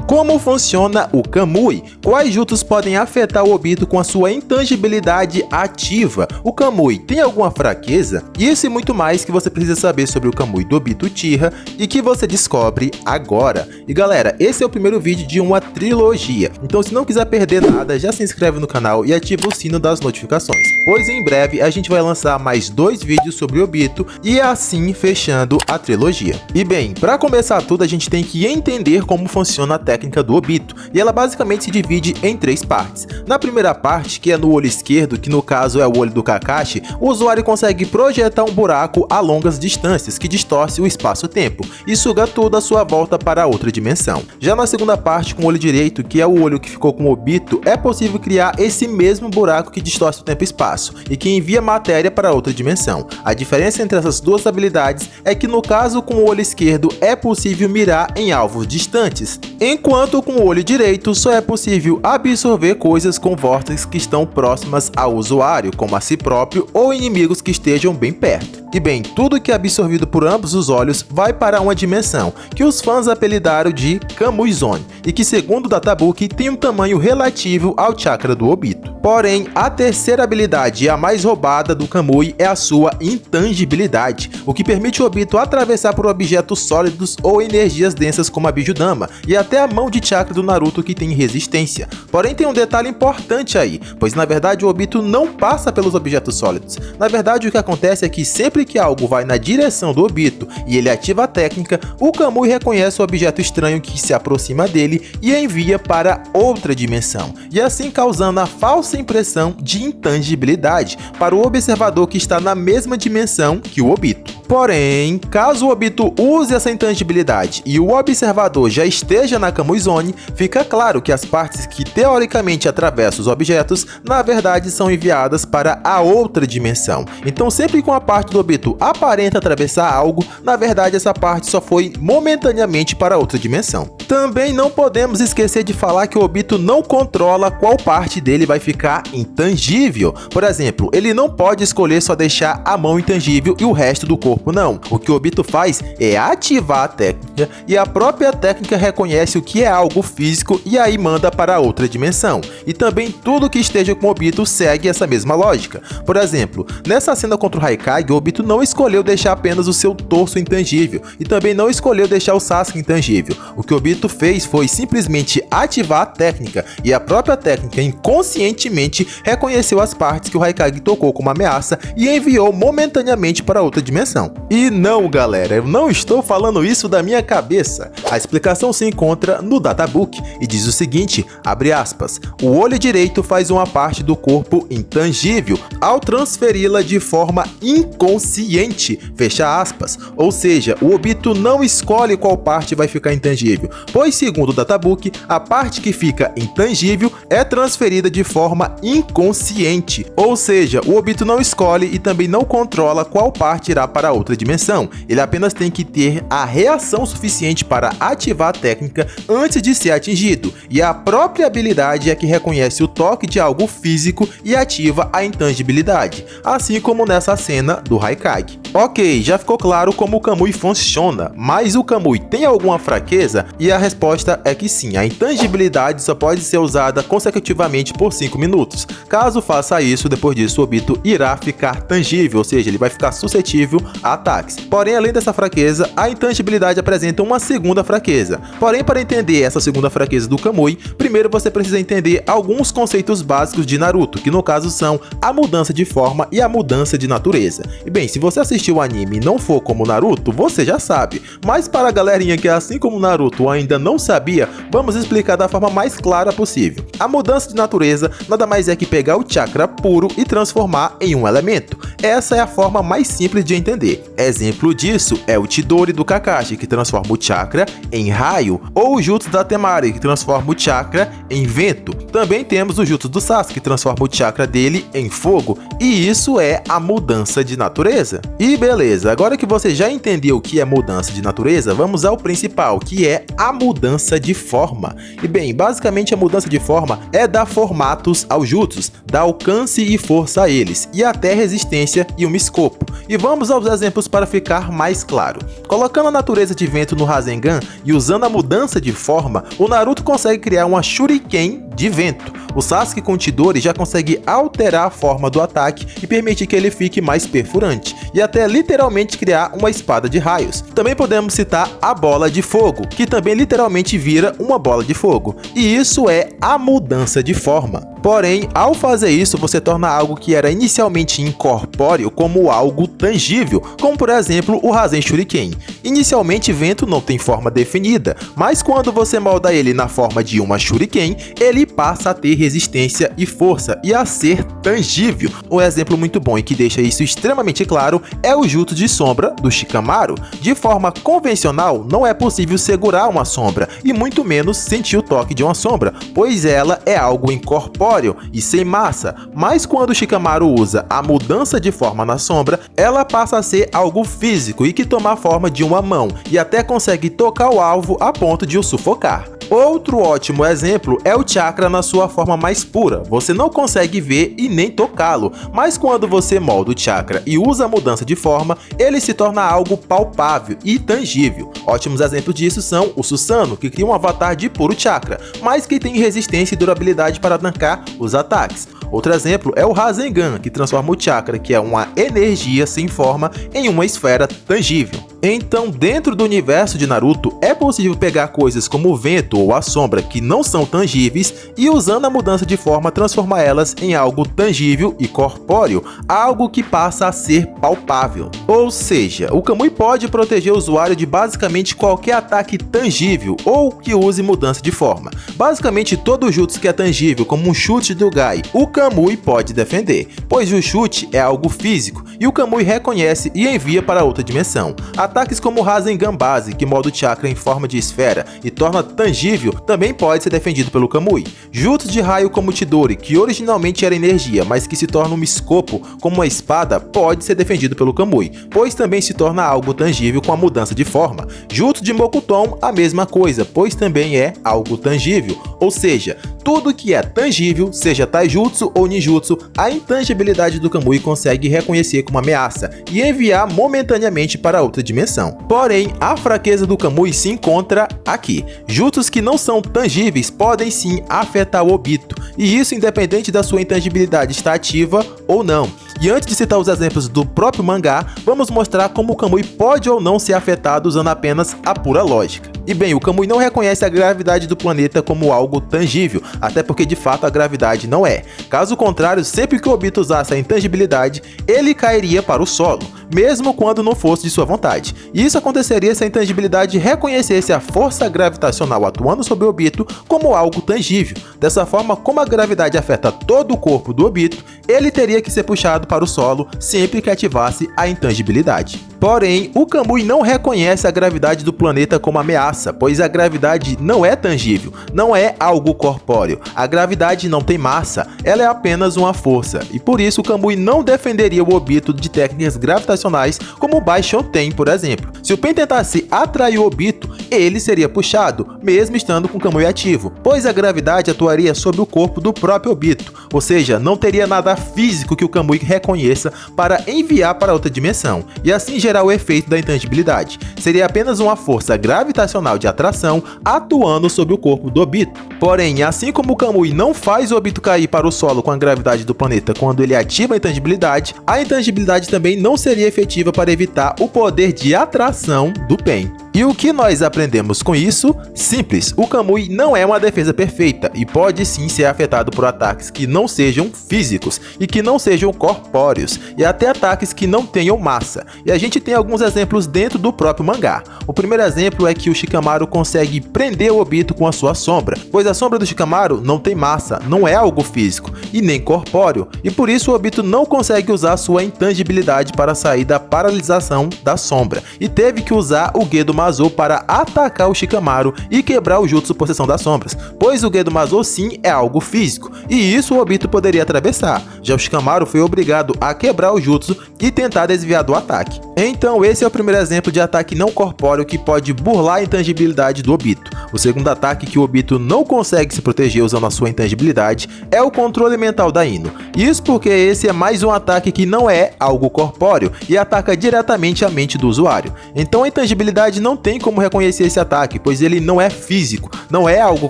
Como funciona o Kamui? Quais jutsus podem afetar o Obito com a sua intangibilidade ativa? O Kamui tem alguma fraqueza? Isso e muito mais que você precisa saber sobre o Kamui do Obito Uchiha e que você descobre agora. E galera, esse é o primeiro vídeo de uma trilogia, então se não quiser perder nada, já se inscreve no canal e ativa o sino das notificações, pois em breve a gente vai lançar mais 2 vídeos sobre o Obito e assim fechando a trilogia. E bem, para começar tudo a gente tem que entender como funciona a técnica do Obito, e ela basicamente se divide em 3 partes. Na primeira parte, que é no olho esquerdo, que no caso é o olho do Kakashi, o usuário consegue projetar um buraco a longas distâncias que distorce o espaço-tempo e suga tudo à sua volta para outra dimensão. Já na segunda parte, com o olho direito, que é o olho que ficou com o Obito, é possível criar esse mesmo buraco que distorce o tempo e espaço e que envia matéria para outra dimensão. A diferença entre essas duas habilidades é que no caso com o olho esquerdo é possível mirar em alvos distantes, enquanto com o olho direito só é possível absorver coisas com vórtices que estão próximas ao usuário, como a si próprio ou inimigos que estejam bem perto. E bem, tudo que é absorvido por ambos os olhos vai para uma dimensão que os fãs apelidaram de Kamui Zone e que, segundo o Databook, tem um tamanho relativo ao chakra do Obito. Porém, a terceira habilidade e a mais roubada do Kamui é a sua intangibilidade, o que permite o Obito atravessar por objetos sólidos ou energias densas como a Bijudama e até a mão de chakra do Naruto que tem resistência. Porém, tem um detalhe importante aí, pois na verdade o Obito não passa pelos objetos sólidos. Na verdade, o que acontece é que sempre que algo vai na direção do Obito e ele ativa a técnica, o Kamui reconhece o objeto estranho que se aproxima dele e envia para outra dimensão, e assim causando a falsa impressão de intangibilidade para o observador que está na mesma dimensão que o Obito. Porém, caso o Obito use essa intangibilidade e o observador já esteja na Kamui Zone, fica claro que as partes que teoricamente atravessam os objetos, na verdade são enviadas para a outra dimensão. Então sempre que uma parte do Obito aparenta atravessar algo, na verdade essa parte só foi momentaneamente para outra dimensão. Também não podemos esquecer de falar que o Obito não controla qual parte dele vai ficar intangível. Por exemplo, ele não pode escolher só deixar a mão intangível e o resto do corpo não. O que o Obito faz é ativar a técnica e a própria técnica reconhece o que é algo físico e aí manda para outra dimensão. E também tudo que esteja com o Obito segue essa mesma lógica. Por exemplo, nessa cena contra o Haikage, o Obito não escolheu deixar apenas o seu torso intangível e também não escolheu deixar o Sasuke intangível. O que o Obito fez foi simplesmente ativar a técnica e a própria técnica inconscientemente reconheceu as partes que o Haikage tocou como ameaça e enviou momentaneamente para outra dimensão. E não, galera, eu não estou falando isso da minha cabeça. A explicação se encontra no Databook e diz o seguinte, abre aspas, o olho direito faz uma parte do corpo intangível ao transferi-la de forma inconsciente, fecha aspas. Ou seja, o Obito não escolhe qual parte vai ficar intangível, pois segundo o Databook, a parte que fica intangível é transferida de forma inconsciente. Ou seja, o Obito não escolhe e também não controla qual parte irá para outra dimensão, ele apenas tem que ter a reação suficiente para ativar a técnica antes de ser atingido, e a própria habilidade é que reconhece o toque de algo físico e ativa a intangibilidade, assim como nessa cena do Haikage. Ok, já ficou claro como o Kamui funciona, mas o Kamui tem alguma fraqueza? E a resposta é que sim, a intangibilidade só pode ser usada consecutivamente por 5 minutos. Caso faça isso, depois disso o Obito irá ficar tangível, ou seja, ele vai ficar suscetível a ataques. Porém, além dessa fraqueza, a intangibilidade apresenta uma segunda fraqueza. Porém, para entender essa segunda fraqueza do Kamui, primeiro você precisa entender alguns conceitos básicos de Naruto, que no caso são a mudança de forma e a mudança de natureza. E bem, se você assistiu o anime e não for como Naruto, você já sabe. Mas para a galerinha que assim como Naruto ainda não sabia, vamos explicar da forma mais clara possível. A mudança de natureza nada mais é que pegar o chakra puro e transformar em um elemento. Essa é a forma mais simples de entender. Exemplo disso é o Chidori do Kakashi, que transforma o chakra em raio, ou o Jutsu da Temari, que transforma o chakra em vento. Também temos o Jutsu do Sasuke, que transforma o chakra dele em fogo, e isso é a mudança de natureza. E beleza, agora que você já entendeu o que é mudança de natureza, vamos ao principal, que é a mudança de forma. E bem, basicamente a mudança de forma é dar formatos aos jutsus, dar alcance e força a eles, e até resistência e um escopo. E vamos aos exemplos para ficar mais claro. Colocando a natureza de vento no Rasengan e usando a mudança de forma, o Naruto consegue criar uma Shuriken de vento. O Sasuke com o Chidori já consegue alterar a forma do ataque e permitir que ele fique mais perfurante, e até literalmente criar uma espada de raios. Também podemos citar a bola de fogo, que também literalmente vira uma bola de fogo, e isso é a mudança de forma. Porém, ao fazer isso, você torna algo que era inicialmente incorpóreo como algo tangível, como por exemplo o Rasen Shuriken. Inicialmente, vento não tem forma definida, mas quando você molda ele na forma de uma Shuriken, ele passa a ter resistência e força e a ser tangível. Um exemplo muito bom e que deixa isso extremamente claro é o Jutsu de sombra do Shikamaru. De forma convencional, não é possível segurar uma sombra e muito menos sentir o toque de uma sombra, pois ela é algo incorpóreo e sem massa, mas quando Shikamaru usa a mudança de forma na sombra, ela passa a ser algo físico e que toma a forma de uma mão e até consegue tocar o alvo a ponto de o sufocar. Outro ótimo exemplo é o chakra na sua forma mais pura. Você não consegue ver e nem tocá-lo, mas quando você molda o chakra e usa a mudança de forma, ele se torna algo palpável e tangível. Ótimos exemplos disso são o Susanoo, que cria um avatar de puro chakra, mas que tem resistência e durabilidade para tancar os ataques. Outro exemplo é o Rasengan, que transforma o chakra, que é uma energia sem forma, em uma esfera tangível. Então, dentro do universo de Naruto, é possível pegar coisas como o vento ou a sombra que não são tangíveis e, usando a mudança de forma, transformar elas em algo tangível e corpóreo, algo que passa a ser palpável. Ou seja, o Kamui pode proteger o usuário de basicamente qualquer ataque tangível ou que use mudança de forma. Basicamente, todo jutsu que é tangível, como um chute do Gai, o Kamui pode defender, pois o chute é algo físico e o Kamui reconhece e envia para outra dimensão. Ataques como o Rasengan base, que molda o chakra em forma de esfera e torna tangível, também pode ser defendido pelo Kamui. Jutsu de raio como o Chidori, que originalmente era energia, mas que se torna um escopo como uma espada, pode ser defendido pelo Kamui, pois também se torna algo tangível com a mudança de forma. Jutsu de Mokuton, a mesma coisa, pois também é algo tangível, ou seja, tudo que é tangível, seja taijutsu ou ninjutsu, a intangibilidade do Kamui consegue reconhecer como ameaça e enviar momentaneamente para outra dimensão. Porém, a fraqueza do Kamui se encontra aqui. Jutsus que não são tangíveis podem sim afetar o Obito, e isso independente da sua intangibilidade estar ativa ou não. E antes de citar os exemplos do próprio mangá, vamos mostrar como o Kamui pode ou não ser afetado usando apenas a pura lógica. E bem, o Kamui não reconhece a gravidade do planeta como algo tangível, até porque de fato a gravidade não é. Caso contrário, sempre que o Obito usasse a intangibilidade, ele cairia para o solo, mesmo quando não fosse de sua vontade. E isso aconteceria se a intangibilidade reconhecesse a força gravitacional atuando sobre o Obito como algo tangível. Dessa forma, como a gravidade afeta todo o corpo do Obito, ele teria que ser puxado para o solo sempre que ativasse a intangibilidade. Porém, o Kamui não reconhece a gravidade do planeta como ameaça, pois a gravidade não é tangível, não é algo corpóreo. A gravidade não tem massa, ela é apenas uma força, e por isso o Kamui não defenderia o Obito de técnicas gravitacionais como o Baishon tem, por exemplo. Se o Pen tentasse atrair o Obito, ele seria puxado, mesmo estando com o Kamui ativo, pois a gravidade atuaria sobre o corpo do próprio Obito, ou seja, não teria nada físico que o Kamui reconheça para enviar para outra dimensão, e assim gerar o efeito da intangibilidade. Seria apenas uma força gravitacional de atração atuando sobre o corpo do Obito. Porém, assim como o Kamui não faz o Obito cair para o solo com a gravidade do planeta quando ele ativa a intangibilidade também não seria efetiva para evitar o poder de atração do Pen. E o que nós aprendemos com isso? Simples, o Kamui não é uma defesa perfeita e pode sim ser afetado por ataques que não sejam físicos e que não sejam corpóreos, e até ataques que não tenham massa. E a gente tem alguns exemplos dentro do próprio mangá. O primeiro exemplo é que o Shikamaru consegue prender o Obito com a sua sombra, pois a sombra do Shikamaru não tem massa, não é algo físico e nem corpóreo, e por isso o Obito não consegue usar sua intangibilidade para sair da paralisação da sombra, e teve que usar o Gedo Mazou para atacar o Shikamaru e quebrar o Jutsu Possessão das Sombras, pois o Gedo Mazou sim é algo físico, e isso o Obito poderia atravessar. Já o Shikamaru foi obrigado a quebrar o Jutsu e tentar desviar do ataque. Então esse é o primeiro exemplo de ataque não corpóreo que pode burlar a intangibilidade do Obito. O segundo ataque que o Obito não consegue se proteger usando a sua intangibilidade é o controle mental da Ino. Isso porque esse é mais um ataque que não é algo corpóreo e ataca diretamente a mente do usuário. Então a intangibilidade não tem como reconhecer esse ataque, pois ele não é físico, não é algo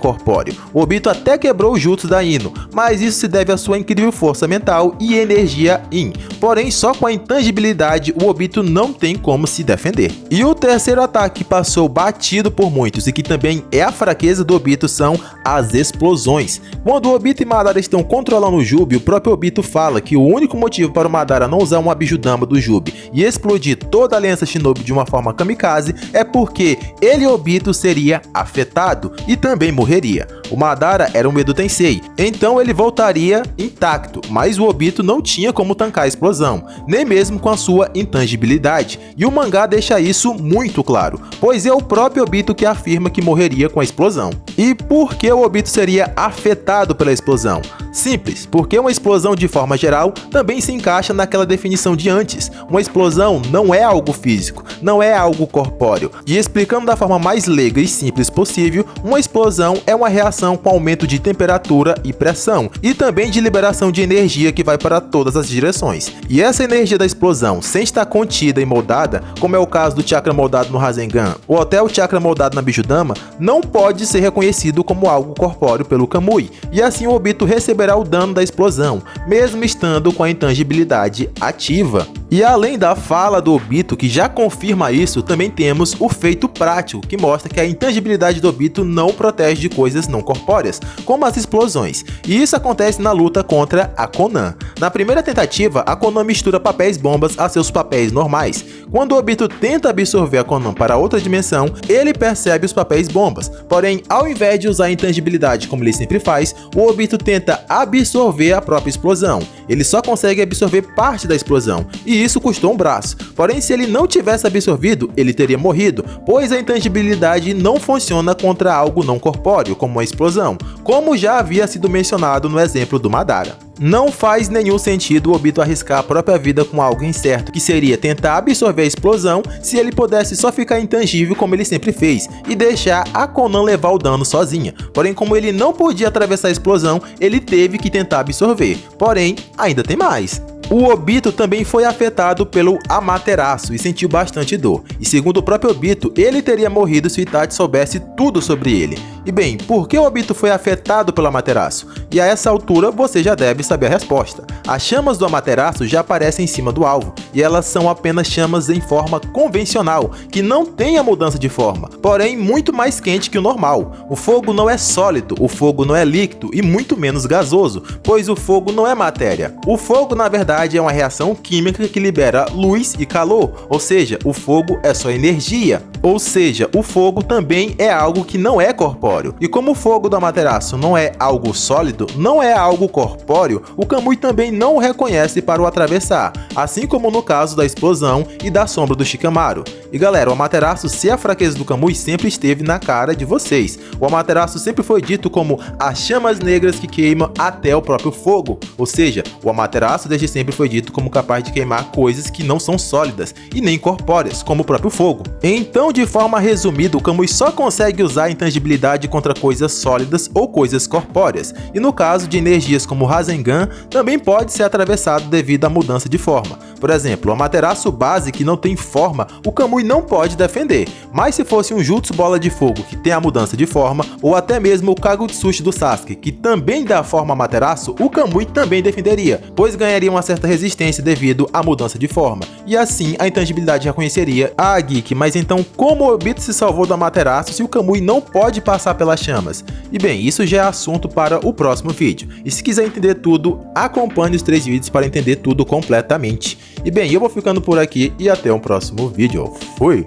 corpóreo. O Obito até quebrou o jutsu da Ino, mas isso se deve à sua incrível força mental e energia Yin. Porém, só com a intangibilidade o Obito não tem como se defender. E o terceiro ataque que passou batido por muitos e que também é a fraqueza do Obito são as explosões. Quando o Obito e Madara estão controlando o Jubi, o próprio Obito fala que o único motivo para o Madara não usar uma Bijudama do Jubi e explodir toda a aliança Shinobi de uma forma kamikaze é porque ele, Obito, seria afetado e também morreria. O Madara era um Edo Tensei, então ele voltaria intacto, mas o Obito não tinha como tancar a explosão, nem mesmo com a sua intangibilidade, e o mangá deixa isso muito claro, pois é o próprio Obito que afirma que morreria com a explosão. E por que o Obito seria afetado pela explosão? Simples, porque uma explosão de forma geral também se encaixa naquela definição de antes. Uma explosão não é algo físico, não é algo corpóreo. E explicando da forma mais leiga e simples possível, uma explosão é uma reação com aumento de temperatura e pressão, e também de liberação de energia que vai para todas as direções. E essa energia da explosão, sem estar contida e moldada, como é o caso do chakra moldado no Rasengan ou até o chakra moldado na Bijudama, não pode ser reconhecido como algo corpóreo pelo Kamui, e assim o Obito receberá o dano da explosão, mesmo estando com a intangibilidade ativa. E além da fala do Obito, que já confirma isso, também temos o feito prático, que mostra que a intangibilidade do Obito não protege de coisas não corpóreas, como as explosões. E isso acontece na luta contra a Konan. Na primeira tentativa, a Konan mistura papéis bombas a seus papéis normais. Quando o Obito tenta absorver a Konan para outra dimensão, ele percebe os papéis bombas. Porém, ao invés de usar a intangibilidade como ele sempre faz, o Obito tenta absorver a própria explosão. Ele só consegue absorver parte da explosão, e isso custou um braço. Porém, se ele não tivesse absorvido, ele teria morrido, pois a intangibilidade não funciona contra algo não corpóreo, como uma explosão, como já havia sido mencionado no exemplo do Madara. Não faz nenhum sentido o Obito arriscar a própria vida com algo incerto, que seria tentar absorver a explosão, se ele pudesse só ficar intangível como ele sempre fez, e deixar a Konan levar o dano sozinha. Porém, como ele não podia atravessar a explosão, ele teve que tentar absorver. Porém, ainda tem mais. O Obito também foi afetado pelo Amaterasu e sentiu bastante dor. E segundo o próprio Obito, ele teria morrido se o Itachi soubesse tudo sobre ele. E bem, por que o Obito foi afetado pelo Amaterasu? E a essa altura você já deve saber a resposta. As chamas do Amaterasu já aparecem em cima do alvo, e elas são apenas chamas em forma convencional, que não tem a mudança de forma, porém muito mais quente que o normal. O fogo não é sólido, o fogo não é líquido e muito menos gasoso, pois o fogo não é matéria. O fogo, na verdade, é uma reação química que libera luz e calor, ou seja, o fogo é só energia. Ou seja, o fogo também é algo que não é corpóreo. E como o fogo do Amaterasu não é algo sólido, não é algo corpóreo, o Kamui também não o reconhece para o atravessar, assim como no caso da explosão e da sombra do Shikamaru. E galera, o Amaterasu ser a fraqueza do Kamui sempre esteve na cara de vocês. O Amaterasu sempre foi dito como as chamas negras que queimam até o próprio fogo, ou seja, o Amaterasu desde sempre foi dito como capaz de queimar coisas que não são sólidas e nem corpóreas, como o próprio fogo. Então, de forma resumida, o Kamui só consegue usar a intangibilidade contra coisas sólidas ou coisas corpóreas, e no caso de energias como o Rasengan, também pode ser atravessado devido à mudança de forma. Por exemplo, o Amaterasu base que não tem forma, o Kamui não pode defender, mas se fosse um Jutsu Bola de Fogo que tem a mudança de forma, ou até mesmo o Kagutsushi do Sasuke, que também dá forma a Amaterasu, o Kamui também defenderia, pois ganharia uma certa resistência devido à mudança de forma, e assim a intangibilidade reconheceria a Geek. Mas então, como o Obito se salvou do Amaterasu se o Kamui não pode passar pelas chamas? E bem, isso já é assunto para o próximo vídeo, e se quiser entender tudo, acompanhe os 3 vídeos para entender tudo completamente. E bem, eu vou ficando por aqui e até um próximo vídeo. Fui!